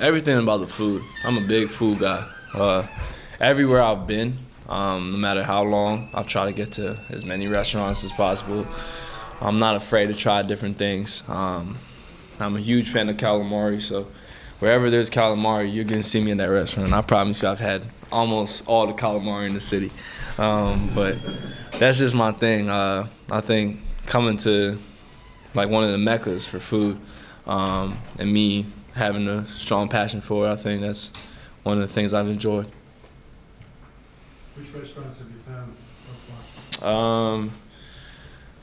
Everything about the food. I'm a big food guy. Everywhere I've been, no matter how long, I've tried to get to as many restaurants as possible. I'm not afraid to try different things. I'm a huge fan of calamari, so wherever there's calamari, you're going to see me in that restaurant. I promise you I've had almost all the calamari in the city. But that's just my thing. I think coming to like one of the meccas for food and me having a strong passion for it, I think that's one of the things I've enjoyed. Which restaurants have you found so far?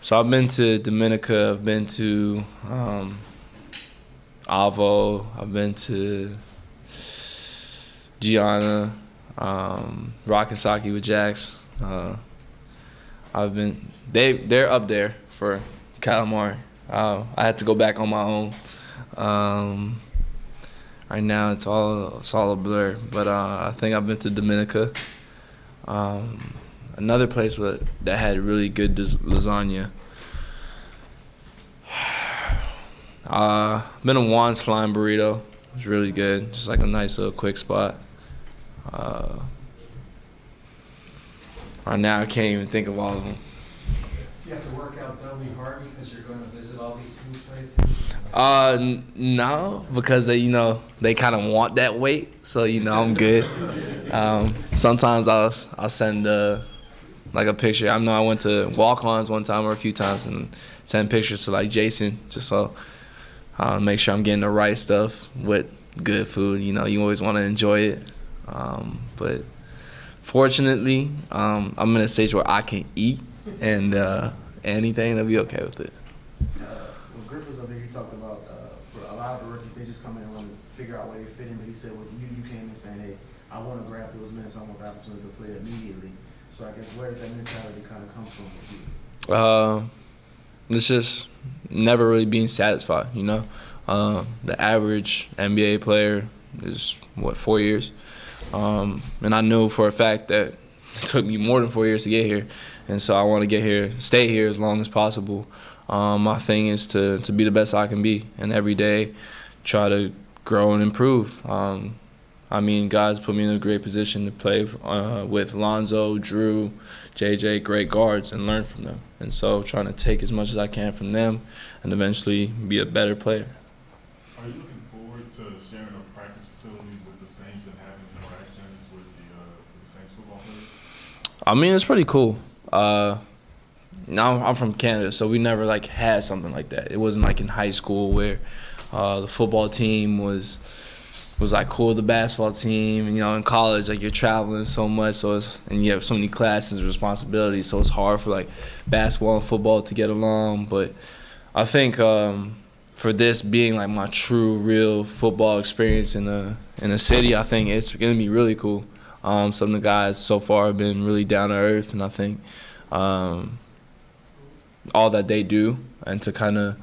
So I've been to Dominica, I've been to Avo, I've been to Gianna, Rockasaki with Jax. They're up there for calamari. I had to go back on my own. Right now it's all a blur, but I think I've been to Dominica. Another place that had really good lasagna. Been to Juan's Flying Burrito. It was really good. Just like a nice little quick spot. Right now I can't even think of all of them. Do you have to work out doubly hard because you're going to visit all these food places? No, because they kind of want that weight, so I'm good. Sometimes I'll send like a picture. I know I went to walk-ons one time or a few times and send pictures to like Jason just so make sure I'm getting the right stuff with good food. You always want to enjoy it, but fortunately, I'm in a stage where I can eat and anything, I'll be okay with it. When Griff was up here, he talked about for a lot of the rookies, they just come in and want to figure out where they fit in. But he said with you came in saying, hey, I want to grab those minutes, I want the opportunity to play immediately. So I guess where does that mentality kind of come from with you? It's just never really being satisfied, The average NBA player is, 4 years? And I knew for a fact that it took me more than 4 years to get here. And so I want to get here, stay here as long as possible. My thing is to be the best I can be, and every day try to grow and improve. Guys put me in a great position to play with Lonzo, Drew, JJ, great guards, and learn from them. And so trying to take as much as I can from them and eventually be a better player. Are you looking forward to sharing a practice facility with the Saints and having interactions with the Saints football players? It's pretty cool. Now I'm from Canada, so we never had something like that. It wasn't like in high school where the football team was cool with the basketball team. And, in college, you're traveling so much, and you have so many classes and responsibilities, so it's hard for basketball and football to get along. But I think for this being my true, real football experience in a city, I think it's gonna be really cool. Some of the guys so far have been really down to earth, and I think all that they do and to kind of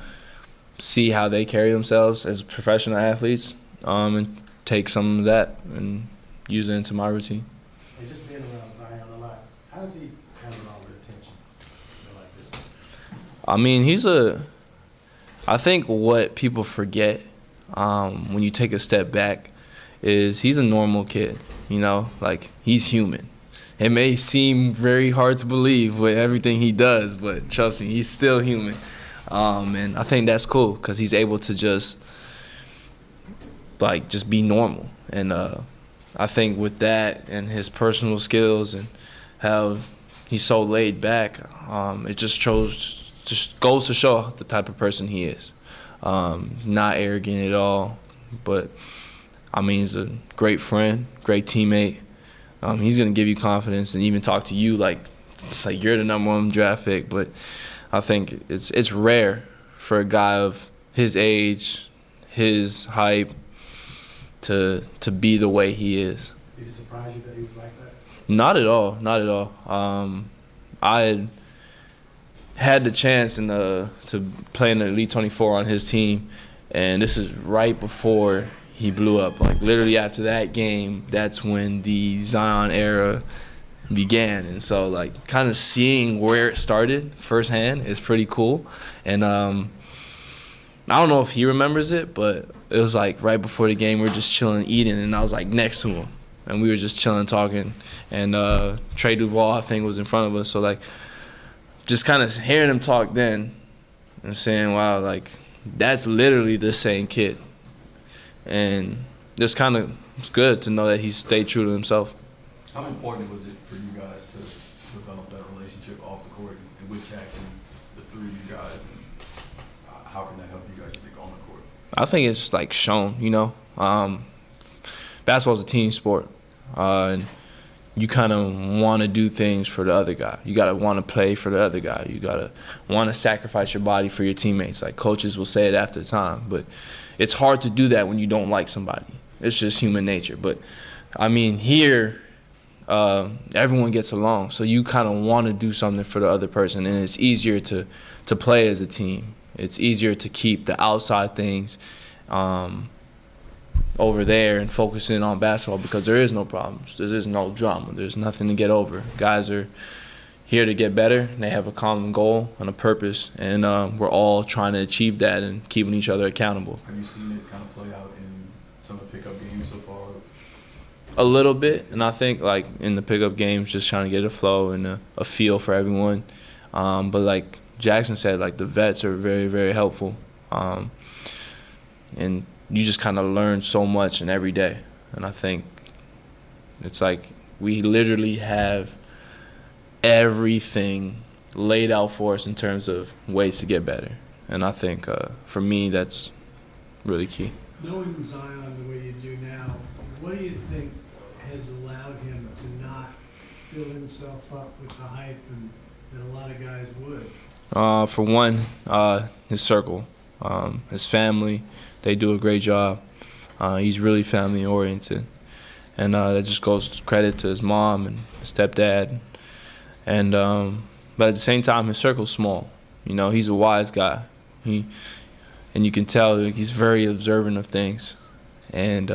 see how they carry themselves as professional athletes and take some of that and use it into my routine. Hey, just being around Zion a lot, how does he handle all the attention like this? I think what people forget when you take a step back is he's a normal kid, he's human. It may seem very hard to believe with everything he does, but trust me, he's still human. And I think that's cool because he's able to just be normal. And I think with that and his personal skills and how he's so laid back, it just goes to show the type of person he is. Not arrogant at all, but he's a great friend, great teammate. He's gonna give you confidence and even talk to you like you're the #1 draft pick. But I think it's rare for a guy of his age, his hype, to be the way he is. Did it surprise you that he was like that? Not at all. Not at all. I had the chance to play in the Elite 24 on his team, and this is right before he blew up. Literally after that game, that's when the Zion era began. And so kind of seeing where it started firsthand is pretty cool. And I don't know if he remembers it, but it was like right before the game, we were just chilling, eating, and I was like next to him, and we were just chilling, talking, and Trey Duval, I think, was in front of us. So like, just kind of hearing him talk then, and saying, "Wow, like that's literally the same kid," and just kind of it's good to know that he stayed true to himself. How important was it for you guys to develop that relationship off the court and with Jackson, the three of you guys, and how can that help you guys think on the court? I think it's like shown, basketball's a team sport, and you kind of want to do things for the other guy. You got to want to play for the other guy. You got to want to sacrifice your body for your teammates. Like coaches will say it after the time, but it's hard to do that when you don't like somebody. It's just human nature. But, I mean, here, everyone gets along, so you kind of want to do something for the other person, and it's easier to play as a team. It's easier to keep the outside things over there and focusing on basketball because there is no problems. There is no drama. There's nothing to get over. Guys are here to get better, and they have a common goal and a purpose, and we're all trying to achieve that and keeping each other accountable. Have you seen it kind of play out in some of the pickup games so far? A little bit, and I think like in the pickup games, just trying to get a flow and a feel for everyone. But like Jackson said, like the vets are very, very helpful, and you just kind of learn so much in every day. And I think it's like we literally have everything laid out for us in terms of ways to get better. And I think for me, that's really key. Knowing Zion the way you do now, what do you think has allowed him to not fill himself up with the hype that a lot of guys would? For one, his circle, his family, they do a great job. He's really family oriented, and that just goes credit to his mom and his stepdad. And but at the same time, his circle's small. He's a wise guy. And you can tell he's very observant of things, and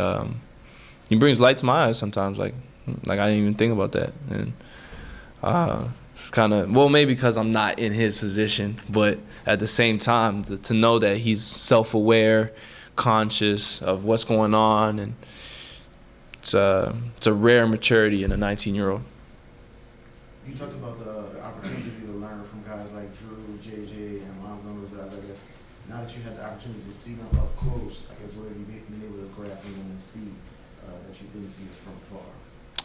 he brings light to my eyes sometimes. Like I didn't even think about that, and it's kind of maybe because I'm not in his position, but at the same time to know that he's self-aware, conscious of what's going on, and it's a rare maturity in a 19-year-old. You talked about the opportunity to learn from guys like Drew, JJ, and Lonzo, and those guys. I guess now that you had the opportunity to see them up close, I guess what have you been able to grab them and see that you didn't see from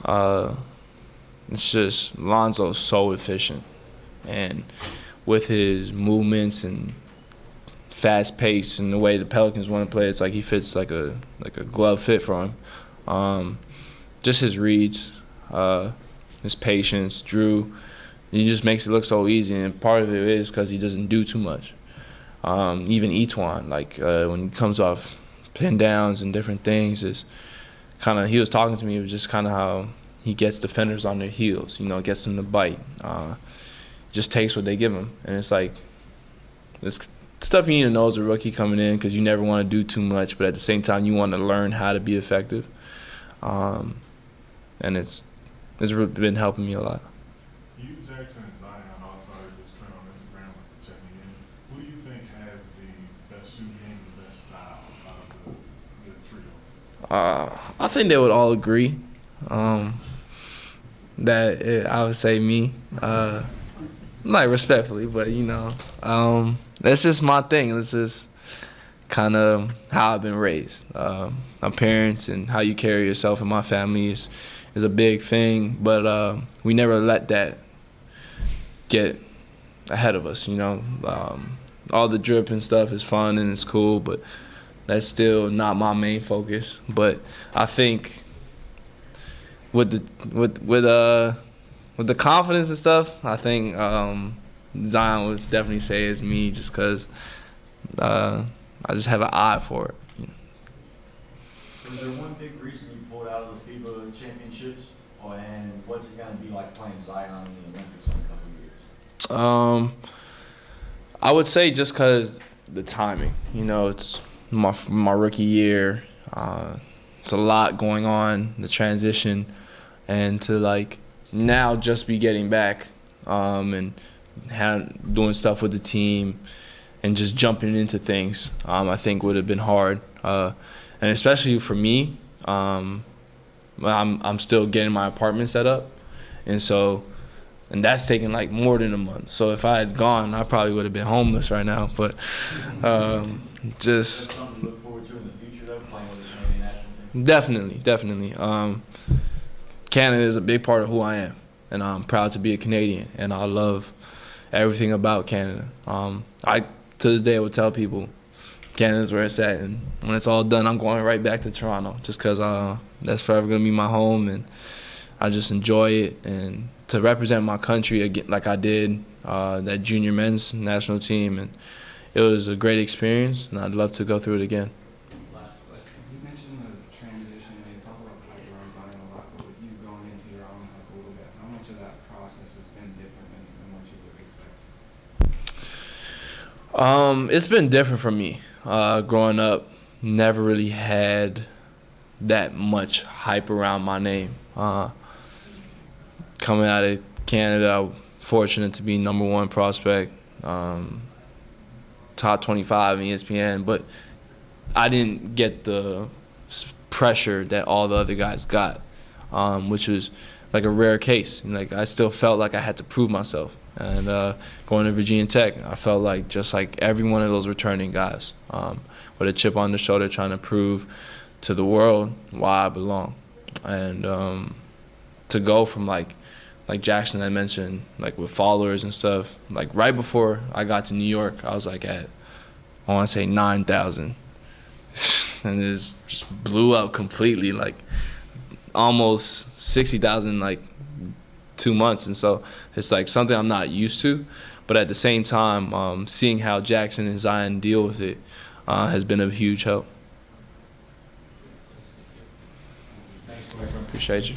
far? It's just Lonzo's so efficient, and with his movements and fast pace and the way the Pelicans want to play, it's like he fits like a glove fit for him. Just his reads, his patience, Drew, he just makes it look so easy, and part of it is because he doesn't do too much. Even Etwan, like when he comes off pin downs and different things, is kind of, he was talking to me, it was just kind of how he gets defenders on their heels, gets them to bite. Just takes what they give him, and it's like it's stuff you need to know as a rookie coming in because you never want to do too much, but at the same time you want to learn how to be effective. And it's really been helping me a lot. You, Jackson, and Zion all started this trend on Instagram checking in. Who do you think has the best shooting game, the best style out of the trio? I think they would all agree that I would say me. Not respectfully, but that's just my thing. It's just kind of how I've been raised. My parents and how you carry yourself in my family is a big thing, but we never let that get ahead of us. All the drip and stuff is fun and it's cool, but that's still not my main focus. But I think with the confidence and stuff, I think Zion would definitely say it's me, just because I just have an eye for it. Was there one big reason you pulled out of the FIBA championships, and what's it going to be like playing Zion in the Olympics in a couple of years? I would say just because the timing. It's my rookie year. It's a lot going on, the transition, and to now just be getting back and doing stuff with the team and just jumping into things, I think would have been hard. And especially for me, I'm still getting my apartment set up, and that's taking like more than a month. So if I had gone, I probably would have been homeless right now. But just That's something to look forward to in the future, though, playing with the Canadian national team. definitely. Canada is a big part of who I am, and I'm proud to be a Canadian, and I love everything about Canada. I to this day would tell people Canada's where it's at, and when it's all done, I'm going right back to Toronto, just because that's forever gonna be my home, and I just enjoy it. And to represent my country again, like I did that junior men's national team, and it was a great experience, and I'd love to go through it again. Last question. You mentioned the transition, and you talk about hype around Zion a lot, but with you going into your own hype a little bit, how much of that process has been different than what you would expect? It's been different for me. Growing up, never really had that much hype around my name. Coming out of Canada, I'm fortunate to be #1 prospect, top 25 in ESPN, but I didn't get the pressure that all the other guys got, which was like a rare case. Like I still felt like I had to prove myself. And going to Virginia Tech, I felt like just like every one of those returning guys, with a chip on their shoulder, trying to prove to the world why I belong. And to go from like Jackson I mentioned, like with followers and stuff, like right before I got to New York, I was like at, I want to say 9,000. And it just blew up completely, like almost 60,000 like 2 months. And so it's like something I'm not used to, but at the same time, seeing how Jackson and Zion deal with it has been a huge help. Appreciate you.